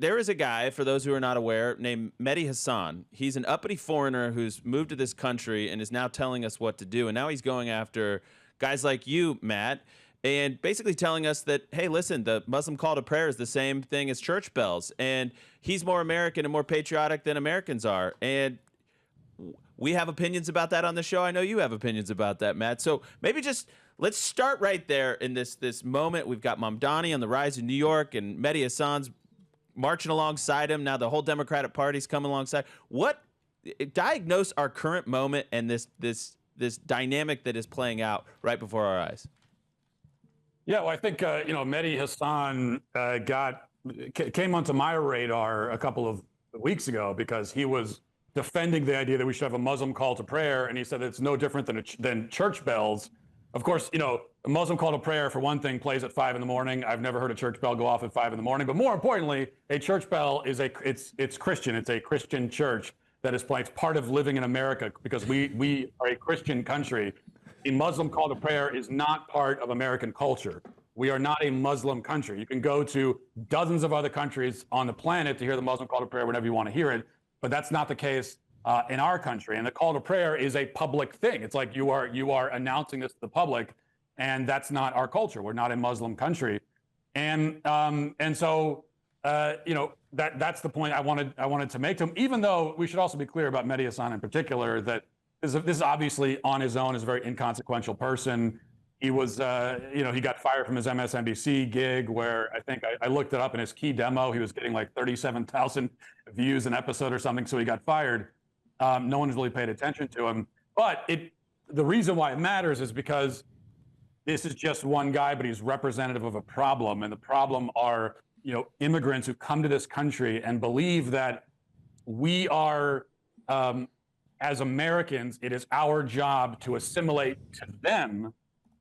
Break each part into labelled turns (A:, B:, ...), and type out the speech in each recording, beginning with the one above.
A: there is a guy, for those who are not aware, named Mehdi Hasan. He's an uppity foreigner who's moved to this country and is now telling us what to do. And now he's going after guys like you, Matt, and basically telling us that, hey, listen, the Muslim call to prayer is the same thing as church bells. And he's more American and more patriotic than Americans are. And we have opinions about that on the show. I know you have opinions about that, Matt. So maybe just let's start right there in this moment. We've got Mamdani on the rise in New York, and Mehdi Hassan's marching alongside him. Now the whole Democratic Party's coming alongside. What diagnose our current moment and this dynamic that is playing out right before our eyes?
B: Yeah, well, I think Mehdi Hassan came onto my radar a couple of weeks ago because he was defending the idea that we should have a Muslim call to prayer, and he said it's no different than church bells. Of course, a Muslim call to prayer, for one thing, plays at 5 in the morning. I've never heard a church bell go off at 5 in the morning. But more importantly, a church bell is it's Christian. It's a Christian church that is playing. It's part of living in America because we are a Christian country. The Muslim call to prayer is not part of American culture. We are not a Muslim country. You can go to dozens of other countries on the planet to hear the Muslim call to prayer whenever you want to hear it, but that's not the case in our country. And the call to prayer is a public thing. It's like you are announcing this to the public, and that's not our culture. We're not a Muslim country, and so that's the point I wanted to make to him. Even though we should also be clear about Mehdi Hasan in particular, that this is obviously on his own is a very inconsequential person. He was, he got fired from his MSNBC gig, where I think I looked it up in his key demo. He was getting like 37,000 views an episode or something, so he got fired. No one's really paid attention to him. But the reason why it matters is because this is just one guy, but he's representative of a problem. And the problem are, immigrants who come to this country and believe that we are, as Americans, it is our job to assimilate to them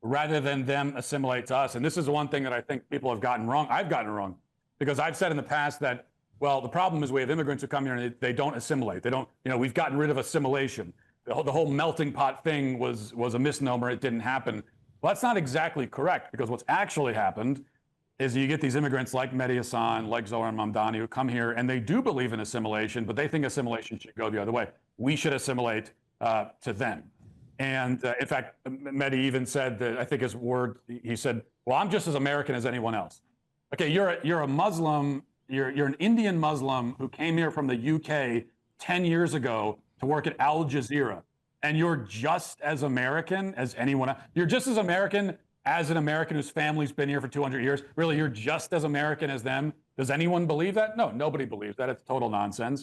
B: rather than them assimilate to us. And this is one thing that I think people have gotten wrong. I've gotten wrong because I've said in the past that, well, the problem is we have immigrants who come here and they don't assimilate. They don't, we've gotten rid of assimilation. The whole melting pot thing was a misnomer. It didn't happen. Well, that's not exactly correct, because what's actually happened is you get these immigrants like Mehdi Hasan, like Zohran Mamdani, who come here and they do believe in assimilation, but they think assimilation should go the other way. We should assimilate to them. And in fact, Mehdi even said that, I think his word, he said, well, I'm just as American as anyone else. Okay, you're a Muslim, you're an Indian Muslim who came here from the UK 10 years ago to work at Al Jazeera, and you're just as American as anyone else. You're just as American as an American whose family's been here for 200 years. Really, you're just as American as them. Does anyone believe that? No, nobody believes that. It's total nonsense.